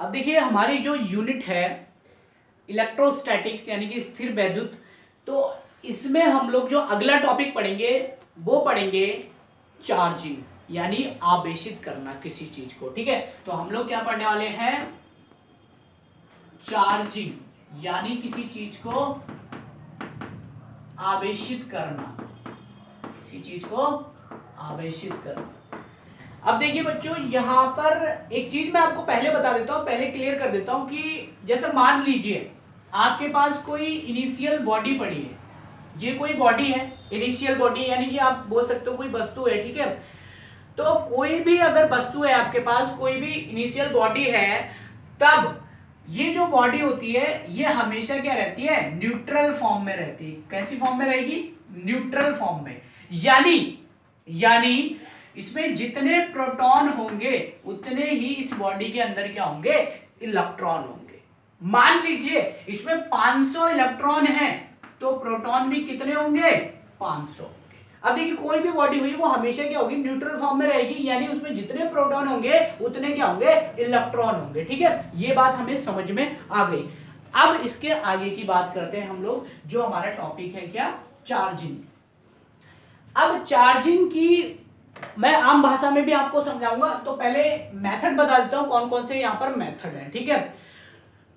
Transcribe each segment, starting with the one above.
अब देखिए हमारी जो यूनिट है इलेक्ट्रोस्टैटिक्स यानी कि स्थिर वैद्युत, तो इसमें हम लोग जो अगला टॉपिक पढ़ेंगे वो पढ़ेंगे चार्जिंग यानी आवेशित करना किसी चीज को। ठीक है, तो हम लोग क्या पढ़ने वाले हैं, चार्जिंग यानी किसी चीज को आवेशित करना, किसी चीज को आवेशित करना। अब देखिए बच्चों, यहां पर एक चीज मैं आपको पहले बता देता हूं, पहले क्लियर कर देता हूं कि जैसे मान लीजिए आपके पास कोई इनिशियल बॉडी पड़ी है, ये कोई बॉडी है, इनिशियल बॉडी यानी कि आप बोल सकते हो कोई वस्तु है। ठीक है, तो कोई भी अगर वस्तु है आपके पास, कोई भी इनिशियल बॉडी है, तब ये जो बॉडी होती है ये हमेशा क्या रहती है, न्यूट्रल फॉर्म में रहती है। कैसी फॉर्म में रहेगी, न्यूट्रल फॉर्म में। यानी इसमें जितने प्रोटॉन होंगे उतने ही इस बॉडी के अंदर क्या होंगे, इलेक्ट्रॉन होंगे। मान लीजिए इसमें 500 इलेक्ट्रॉन है तो प्रोटॉन भी कितने होंगे, 500 होंगे। अब देखिए कोई भी बॉडी हुई वो हमेशा क्या होगी, न्यूट्रल फॉर्म में रहेगी, यानी उसमें जितने प्रोटॉन होंगे उतने क्या होंगे, इलेक्ट्रॉन होंगे। ठीक है, ये बात हमें समझ में आ गई। अब इसके आगे की बात करते हैं हम लोग, जो हमारा टॉपिक है क्या, चार्जिंग। अब चार्जिंग की मैं आम भाषा में भी आपको समझाऊंगा, तो पहले मेथड बता देता हूं कौन कौन से यहाँ पर मेथड है। ठीक है,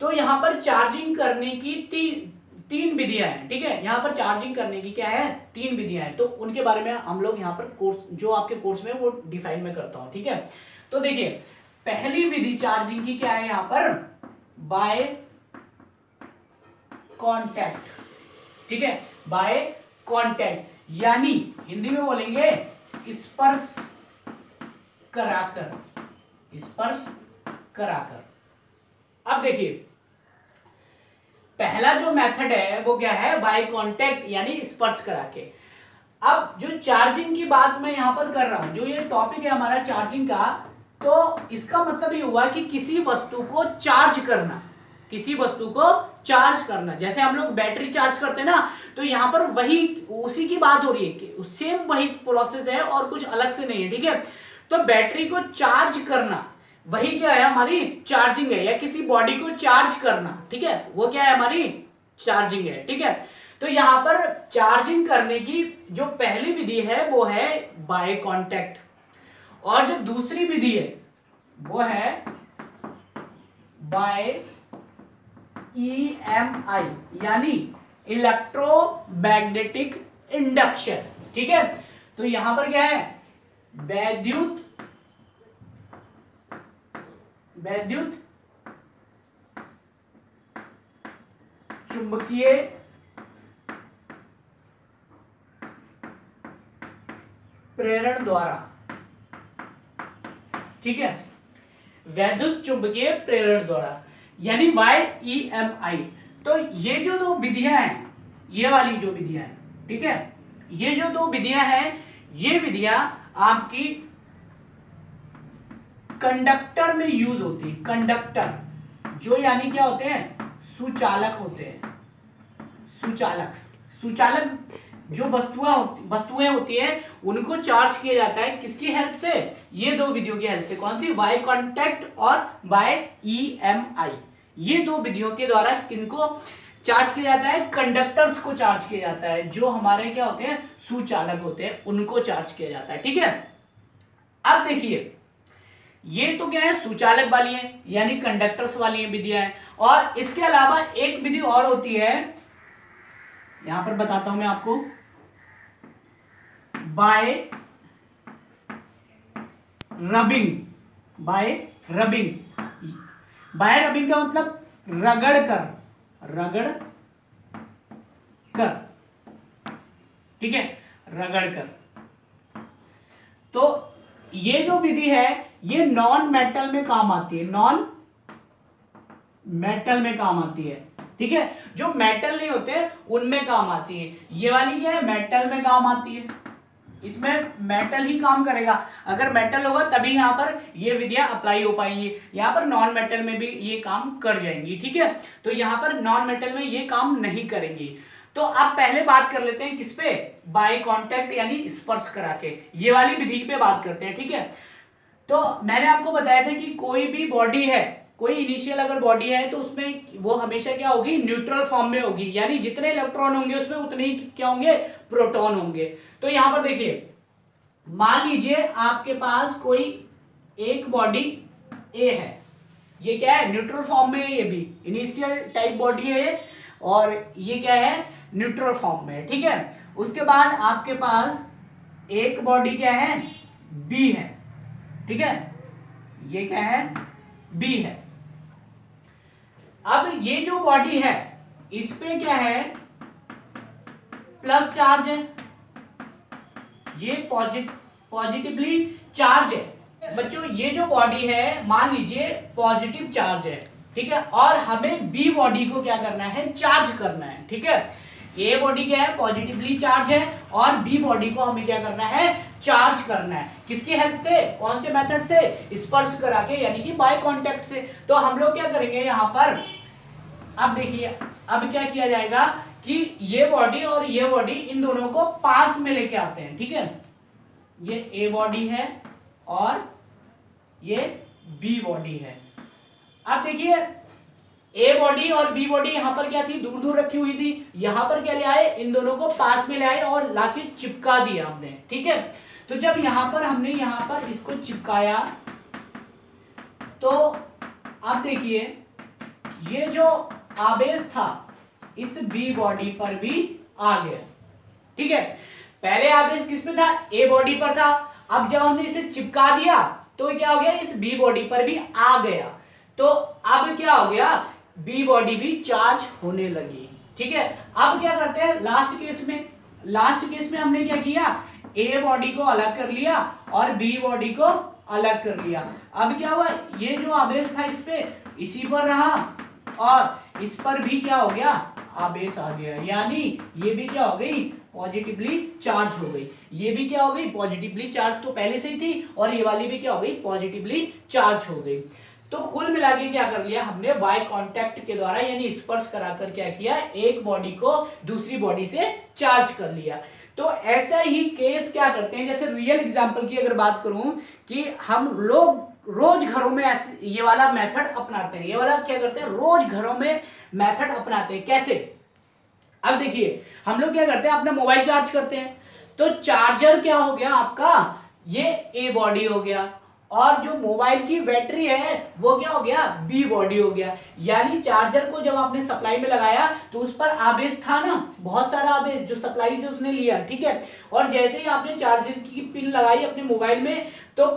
तो यहाँ पर चार्जिंग करने की तीन विधियां हैं। ठीक है, यहाँ पर चार्जिंग करने की क्या है, 3 विधियां हैं, तो उनके बारे में हम लोग यहाँ पर कोर्स, जो आपके कोर्स में वो डिफाइन में करता हूं। ठीक है, तो देखिए पहली विधि चार्जिंग की क्या है, यहाँ पर बाय कॉन्टैक्ट। ठीक है, बाय कॉन्टैक्ट यानी हिंदी में बोलेंगे स्पर्श कराकर, स्पर्श कराकर। अब देखिए पहला जो मेथड है वो क्या है, बाय कांटेक्ट यानी स्पर्श करा के। अब जो चार्जिंग की बात मैं यहां पर कर रहा हूं, जो ये टॉपिक है हमारा चार्जिंग का, तो इसका मतलब ये हुआ कि किसी वस्तु को चार्ज करना, किसी वस्तु को चार्ज करना। जैसे हम लोग बैटरी चार्ज करते हैं ना, तो यहां पर वही उसी की बात हो रही है कि सेम वही प्रोसेस है और कुछ अलग से नहीं है। ठीक है, तो बैटरी को चार्ज करना वही क्या है, हमारी चार्जिंग है, या किसी बॉडी को चार्ज करना। ठीक है, वो क्या है, हमारी चार्जिंग है। ठीक है, तो यहां पर चार्जिंग करने की जो पहली विधि है वो है बाय कांटेक्ट, और जो दूसरी विधि है वो है बाय EMI यानी इलेक्ट्रोमैग्नेटिक इंडक्शन। ठीक है, तो यहां पर क्या है, वैद्युत चुंबकीय प्रेरण द्वारा। ठीक है, वैद्युत चुंबकीय प्रेरण द्वारा यानी YEMI। तो ये जो 2 विधियां हैं, ये वाली जो विधियां हैं, ठीक है, ये जो 2 विधियां हैं, ये विधियां आपकी कंडक्टर में यूज होती है। कंडक्टर जो यानी क्या होते हैं, सुचालक होते हैं। सुचालक जो वस्तुएं होती है उनको चार्ज किया जाता है किसकी हेल्प से, ये 2 विधियों की हेल्प से। कौन सी, बाय कांटेक्ट और बाय EMI। ये 2 विधियों के द्वारा किनको चार्ज किया जाता है, कंडक्टर्स को चार्ज किया जाता है, जो हमारे क्या होते हैं, सुचालक होते हैं, उनको चार्ज किया जाता है। ठीक है, अब देखिए ये तो क्या है, सुचालक वाली है यानी कंडक्टर्स वाली विधियां हैं, और इसके अलावा एक विधि और होती है, यहां पर बताता हूं मैं आपको, बाय रबिंग। बाय रबिंग का मतलब रगड़ कर। ठीक है, रगड़ कर। तो ये जो विधि है ये नॉन मेटल में काम आती है। ठीक है, जो मेटल नहीं होते उनमें काम आती है। ये वाली क्या है, मेटल में काम आती है, इसमें मेटल ही काम करेगा। अगर मेटल होगा तभी यहां पर ये विधियां अप्लाई हो पाएंगी, यहां पर नॉन मेटल में भी ये काम कर जाएंगी। ठीक है, तो यहां पर नॉन मेटल में ये काम नहीं करेंगी। तो अब पहले बात कर लेते हैं किस पे, बाय कांटेक्ट यानी स्पर्श करा के, ये वाली विधि पे बात करते हैं। ठीक है, तो मैंने आपको बताया था कि कोई भी बॉडी है कोई इनिशियल अगर बॉडी है तो उसमें वो हमेशा क्या होगी, न्यूट्रल फॉर्म में होगी, यानी जितने इलेक्ट्रॉन होंगे उसमें उतने ही क्या होंगे, प्रोटॉन होंगे। तो यहां पर देखिए, मान लीजिए आपके पास कोई एक बॉडी ए है, ये क्या है, न्यूट्रल फॉर्म में है, ये भी इनिशियल टाइप बॉडी है ये, और ये क्या है, न्यूट्रल फॉर्म में है, ठीक है। उसके बाद आपके पास एक बॉडी क्या है, बी है, ठीक है, ये क्या है, बी है। अब ये जो बॉडी है इस पे क्या है, प्लस चार्ज है, ये पॉजिटिवली चार्ज है। बच्चों ये जो बॉडी है मान लीजिए पॉजिटिव चार्ज है, ठीक है, और हमें बी बॉडी को क्या करना है, चार्ज करना है, ठीक है। ए बॉडी क्या है, पॉजिटिवली चार्ज है, और बी बॉडी को हमें क्या करना है, चार्ज करना है। किसकी हेल्प से, कौन से मेथड से, स्पर्श करा के, यानी कि बाय कांटेक्ट से। तो हम लोग क्या करेंगे यहां पर, अब देखिए अब क्या किया जाएगा कि ये बॉडी और ये बॉडी इन दोनों को पास में लेके आते हैं, ठीक है। ये ए बॉडी है और ये बी बॉडी है। अब देखिए ए बॉडी और बी बॉडी यहां पर क्या थी, दूर दूर रखी हुई थी, यहां पर क्या ले आए, इन दोनों को पास में ले आए और लाके चिपका दिया हमने, ठीक है। तो जब यहां पर हमने यहां पर इसको चिपकाया तो अब देखिए ये जो आवेश था इस बी बॉडी पर भी आ गया, ठीक है। पहले आवेश किस पे था, ए बॉडी पर था, अब जब हमने इसे चिपका दिया तो क्या हो गया, इस बी बॉडी पर भी आ गया। तो अब क्या हो गया, बी बॉडी भी चार्ज होने लगी, ठीक है। अब क्या करते हैं लास्ट केस में हमने क्या किया, ए बॉडी को अलग कर लिया और बी बॉडी को अलग कर लिया। अब क्या हुआ, ये जो आवेश था इस पे इसी पर रहा और इस पर भी क्या हो गया, आवेश आ गया, यानी ये भी क्या हो गई, पॉजिटिवली चार्ज हो गई। ये भी क्या हो गई, पॉजिटिवली चार्ज तो पहले से ही थी, और ये वाली भी क्या हो गई, पॉजिटिवली चार्ज हो गई। तो कुल मिला के क्या कर लिया हमने, बाय कांटेक्ट के द्वारा यानी स्पर्श कराकर क्या किया, एक बॉडी को दूसरी बॉडी से चार्ज कर लिया। तो ऐसा ही केस क्या करते हैं, जैसे रियल एग्जांपल की अगर बात करूं कि हम लोग रोज घरों में ये वाला मेथड अपनाते हैं, ये वाला क्या करते हैं, रोज घरों में मेथड अपनाते हैं। कैसे, अब देखिए हम लोग क्या करते हैं, अपना मोबाइल चार्ज करते हैं, तो चार्जर क्या हो गया आपका, ये ए बॉडी हो गया, और जो मोबाइल की बैटरी है वो क्या हो गया, बी बॉडी हो गया। यानी चार्जर को जब आपने सप्लाई में लगाया तो उस पर आवेश था ना, बहुत सारा आवेश जो सप्लाई से उसने लिया, ठीक है। और जैसे ही आपने चार्जर की पिन लगाई अपने मोबाइल में तो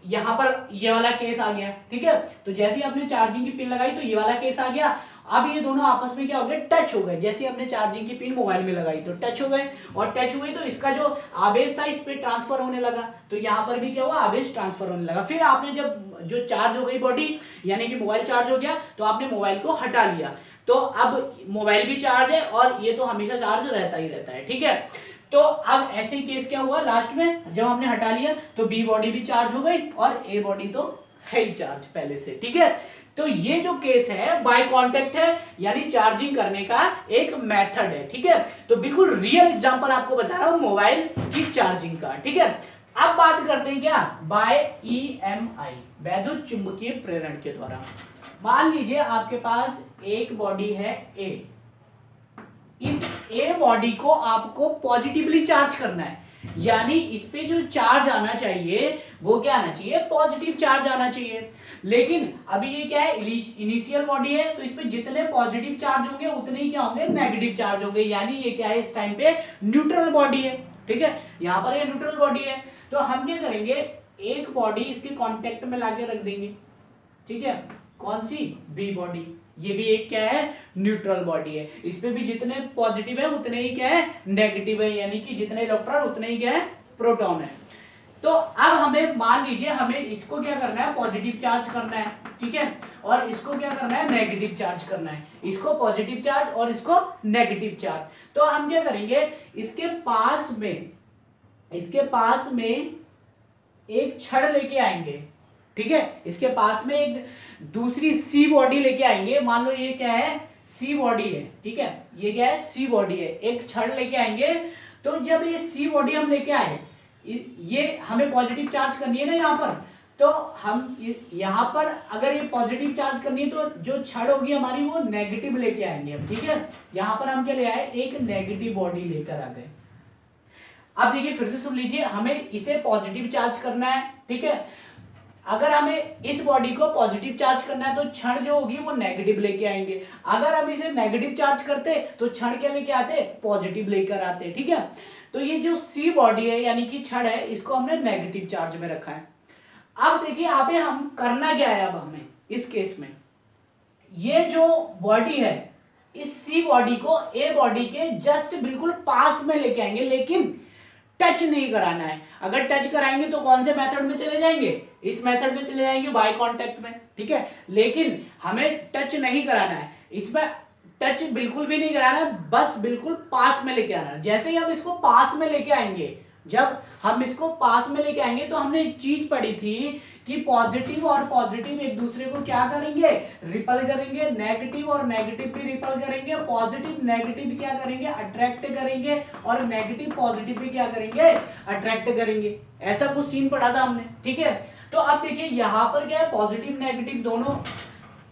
यहां पर ये वाला केस आ गया, ठीक है। तो जैसे ही आपने चार्जिंग की पिन लगाई तो ये वाला केस आ गया। अब ये दोनों आपस में क्या हो गए, टच हो गए। जैसे हमने चार्जिंग की पिन मोबाइल में लगाई तो टच हो गए, और टच हुई तो इसका जो आवेश था इस पे ट्रांसफर होने लगा, तो यहाँ पर भी क्या हुआ, आवेश ट्रांसफर होने लगा। फिर आपने जब जो चार्ज हो गई बॉडी यानी कि मोबाइल चार्ज हो गया तो आपने मोबाइल को हटा लिया, तो अब मोबाइल भी चार्ज है और ये तो हमेशा चार्ज रहता ही रहता है, ठीक है। तो अब ऐसे ही केस क्या हुआ, लास्ट में जब हमने हटा लिया तो बी बॉडी भी चार्ज हो गई और ए बॉडी तो है ही चार्ज पहले से, ठीक है। तो ये जो केस है बाय कांटेक्ट है, यानी चार्जिंग करने का एक मेथड है, ठीक है। तो बिल्कुल रियल एग्जांपल आपको बता रहा हूं मोबाइल की चार्जिंग का, ठीक है। अब बात करते हैं क्या, बाय ईएमआई, वैद्युत चुंबकीय प्रेरण के द्वारा। मान लीजिए आपके पास एक बॉडी है ए, इस ए बॉडी को आपको पॉजिटिवली चार्ज करना है, यानी इस पे जो चार्ज आना चाहिए वो क्या आना चाहिए, पॉजिटिव चार्ज आना चाहिए। लेकिन अभी ये क्या है, इनिशियल बॉडी है, तो इस पे जितने पॉजिटिव चार्ज होंगे उतने ही क्या होंगे, नेगेटिव चार्ज होंगे, यानी ये क्या है, इस टाइम पे न्यूट्रल बॉडी है, ठीक है। यहाँ पर ये न्यूट्रल बॉडी है, तो हम क्या करेंगे, एक बॉडी इसके कॉन्टेक्ट में लाके रख देंगे, ठीक है। कौन सी, बी बॉडी, ये भी एक क्या है, न्यूट्रल बॉडी है, इस पे भी जितने पॉजिटिव है उतने ही क्या है, नेगेटिव है, यानी कि जितने इलेक्ट्रॉन उतने ही क्या है, प्रोटॉन है। तो अब हमें मान लीजिए हमें इसको क्या करना है, पॉजिटिव चार्ज करना है, ठीक है, और इसको क्या करना है, नेगेटिव चार्ज करना है, इसको पॉजिटिव चार्ज और इसको नेगेटिव चार्ज। तो हम क्या करेंगे, इसके पास में एक छड़ लेके आएंगे, ठीक है, इसके पास में एक दूसरी सी बॉडी लेके आएंगे, मान लो ये क्या है, सी बॉडी है, ठीक है, ये क्या है, सी बॉडी है, एक छड़ लेके आएंगे। तो जब ये सी बॉडी हम लेके आए, ये हमें पॉजिटिव चार्ज करनी है ना यहाँ पर, तो हम यहाँ पर अगर ये पॉजिटिव चार्ज करनी है तो जो छड़ होगी हमारी वो नेगेटिव लेके आएंगे हम, ठीक है। यहाँ पर हम क्या ले आए, एक नेगेटिव बॉडी लेकर आ गए। अब देखिए फिर से सुन लीजिए, हमें इसे पॉजिटिव चार्ज करना है, ठीक है। अगर हमें इस बॉडी को पॉजिटिव चार्ज करना है तो क्षण जो होगी वो नेगेटिव लेके आएंगे। अगर हम इसे नेगेटिव चार्ज करते तो क्षण क्या लेके आते, पॉजिटिव लेकर आते, ठीक है। तो ये जो सी बॉडी है यानी कि क्षण है, इसको हमने नेगेटिव चार्ज में रखा है। अब देखिए यहाँ पे हम करना क्या है, अब हमें इस केस में ये जो बॉडी है इस सी बॉडी को ए बॉडी के जस्ट बिल्कुल पास में लेके आएंगे, लेकिन टच नहीं कराना है। अगर टच कराएंगे तो कौन से मेथड में चले जाएंगे, इस मेथड में चले जाएंगे, बाय कांटेक्ट में, ठीक है। लेकिन हमें टच नहीं कराना है, इसमें टच बिल्कुल भी नहीं कराना है, बस बिल्कुल पास में लेके आना है। जैसे ही हम इसको पास में लेके आएंगे, जब हम इसको पास में लेके आएंगे तो हमने एक चीज पढ़ी थी कि पॉजिटिव और पॉजिटिव एक दूसरे को क्या करेंगे, रिपल करेंगे, नेगेटिव और नेगेटिव भी रिपल करेंगे, पॉजिटिव नेगेटिव क्या करेंगे, अट्रैक्ट करेंगे, और नेगेटिव पॉजिटिव भी क्या करेंगे, अट्रैक्ट करेंगे। ऐसा कुछ सीन पढ़ा था हमने, ठीक है। तो अब देखिए यहाँ पर क्या है, पॉजिटिव नेगेटिव दोनों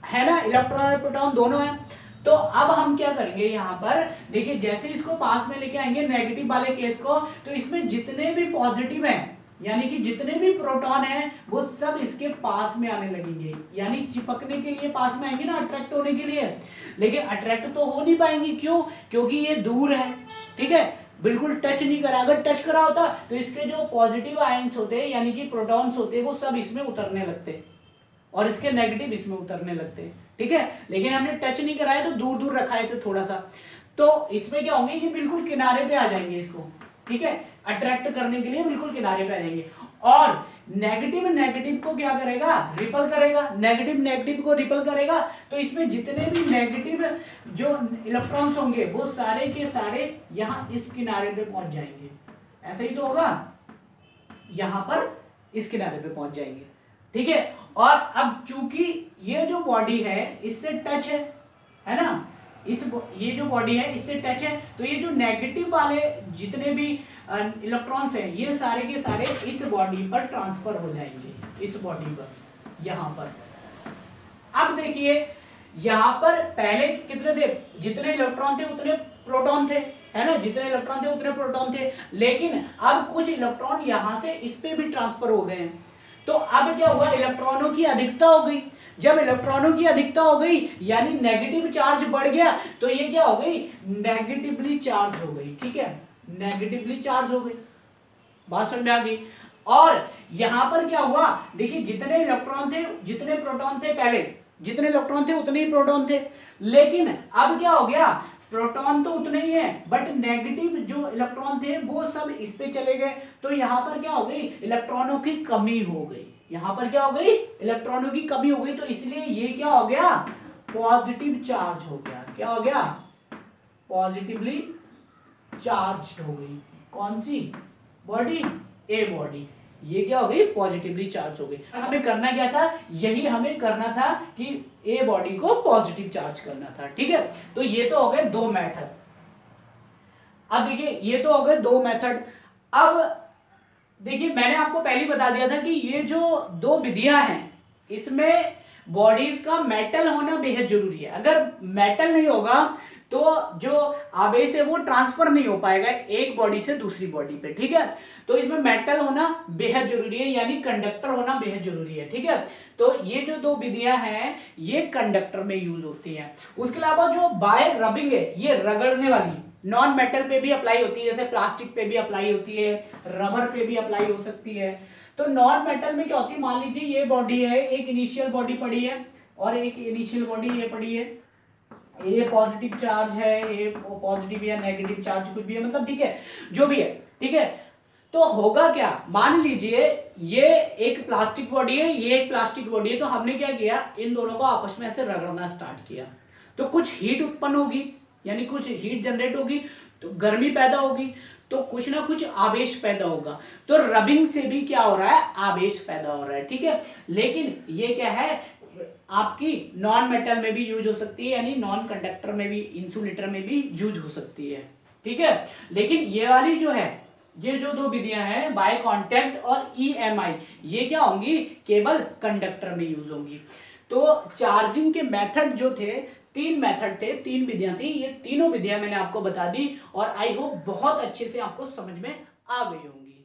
है ना, इलेक्ट्रॉन और प्रोटॉन दोनों है। तो अब हम क्या करेंगे, यहाँ पर देखिए जैसे इसको पास में लेके आएंगे नेगेटिव वाले केस को, तो इसमें जितने भी पॉजिटिव हैं यानी कि जितने भी प्रोटॉन हैं वो सब इसके पास में आने लगेंगे, यानी चिपकने के लिए पास में आएंगे ना, अट्रैक्ट होने के लिए। लेकिन अट्रैक्ट तो हो नहीं पाएंगे, क्यों, क्योंकि ये दूर है, ठीक है, बिल्कुल टच नहीं करा। अगर टच करा होता तो इसके जो पॉजिटिव आयंस होते हैं यानी कि प्रोटॉन्स होते हैं वो सब इसमें उतरने लगते और इसके नेगेटिव इसमें उतरने लगते, ठीक है। लेकिन हमने टच नहीं कराया तो दूर दूर रखा है इसे थोड़ा सा, तो इसमें क्या होंगे, ये बिल्कुल किनारे पे आ जाएंगे इसको, ठीक है, अट्रैक्ट करने के लिए बिल्कुल किनारे पे आ जाएंगे। और नेगेटिव नेगेटिव को क्या करेगा, रिपल करेगा, नेगेटिव नेगेटिव को रिपल करेगा। तो इसमें जितने भी नेगेटिव जो इलेक्ट्रॉन्स होंगे वो सारे के सारे यहाँ इस किनारे पे पहुंच जाएंगे। ऐसा ही तो होगा, यहाँ पर इस किनारे पे पहुंच जाएंगे, ठीक है। और अब चूंकि ये जो बॉडी है इससे टच है ना, ये जो बॉडी है इससे टच है, तो ये जो नेगेटिव वाले जितने भी इलेक्ट्रॉन्स हैं ये सारे के सारे इस बॉडी पर ट्रांसफर हो जाएंगे, इस बॉडी पर, यहाँ पर। अब देखिए यहाँ पर पहले कितने थे, जितने इलेक्ट्रॉन थे उतने प्रोटॉन थे, है ना, जितने इलेक्ट्रॉन थे उतने प्रोटॉन थे। लेकिन अब कुछ इलेक्ट्रॉन यहाँ से इस पे भी ट्रांसफर हो गए हैं। तो अब क्या हुआ, इलेक्ट्रॉनों की अधिकता हो गई। जब इलेक्ट्रॉनों की अधिकता हो गई यानी नेगेटिव चार्ज बढ़ गया, तो ये क्या हो गई, नेगेटिवली चार्ज हो गई, ठीक है, नेगेटिवली चार्ज हो गई। बात समझ में आ गई। और यहां पर क्या हुआ, देखिए जितने इलेक्ट्रॉन थे जितने प्रोटॉन थे, पहले जितने इलेक्ट्रॉन थे उतने ही प्रोटॉन थे। लेकिन अब क्या हो गया, प्रोटॉन तो उतने ही है बट नेगेटिव जो इलेक्ट्रॉन थे वो सब इस पे चले गए। तो यहाँ पर क्या हो गई, इलेक्ट्रॉनों की कमी हो गई। यहाँ पर क्या हो गई, इलेक्ट्रॉनों की कमी हो गई। तो इसलिए ये क्या हो गया, पॉजिटिव चार्ज हो गया। क्या हो गया, पॉजिटिवली चार्ज हो गई। कौन सी बॉडी, ए बॉडी, ये क्या हो गई, पॉजिटिवली चार्ज हो गई। हमें करना क्या था, यही हमें करना था कि ए बॉडी को पॉजिटिव चार्ज करना था, ठीक है। तो ये तो हो गए दो मेथड। अब देखिए ये तो हो गए दो मेथड। अब देखिए मैंने आपको पहले ही बता दिया था कि ये जो दो विधियां हैं इसमें बॉडीज का मेटल होना बेहद जरूरी है। अगर मेटल नहीं होगा तो जो आवेश है वो ट्रांसफर नहीं हो पाएगा एक बॉडी से दूसरी बॉडी पे, ठीक है। तो इसमें मेटल होना बेहद जरूरी है, यानी कंडक्टर होना बेहद जरूरी है, ठीक है। तो ये जो दो विधियां हैं ये कंडक्टर में यूज होती हैं। उसके अलावा जो बाय रबिंग है, ये रगड़ने वाली नॉन मेटल पे भी अप्लाई होती है, जैसे प्लास्टिक पे भी अप्लाई होती है, रबर पे भी अप्लाई हो सकती है। तो नॉन मेटल में क्या होती है, मान लीजिए ये बॉडी है, एक इनिशियल बॉडी पड़ी है और एक इनिशियल बॉडी ये पड़ी है, ये पॉजिटिव चार्ज है, ये पॉजिटिव या नेगेटिव चार्ज कुछ भी है, मतलब ठीक है जो भी है, ठीक है। तो होगा क्या, मान लीजिए ये एक प्लास्टिक बॉडी है, ये एक प्लास्टिक बॉडी है, तो हमने क्या किया, इन दोनों को आपस में ऐसे रगड़ना स्टार्ट किया, तो कुछ हीट उत्पन्न होगी, यानी कुछ हीट जनरेट होगी, तो गर्मी पैदा होगी, तो कुछ ना कुछ आवेश पैदा होगा। तो रबिंग से भी क्या हो रहा है, आवेश पैदा हो रहा है, ठीक है। लेकिन ये क्या है, आपकी नॉन मेटल में भी यूज हो सकती है, यानी नॉन कंडक्टर में भी, इंसुलेटर में भी यूज हो सकती है, ठीक है। लेकिन ये वाली जो है ये जो दो विधियां हैं बाय कांटेक्ट और ईएमआई, ये क्या होंगी, केवल कंडक्टर में यूज होंगी। तो चार्जिंग के मेथड जो थे, तीन मेथड थे, तीन विधियां थी, ये तीनों विधियां मैंने आपको बता दी और आई होप बहुत अच्छे से आपको समझ में आ गई होंगी।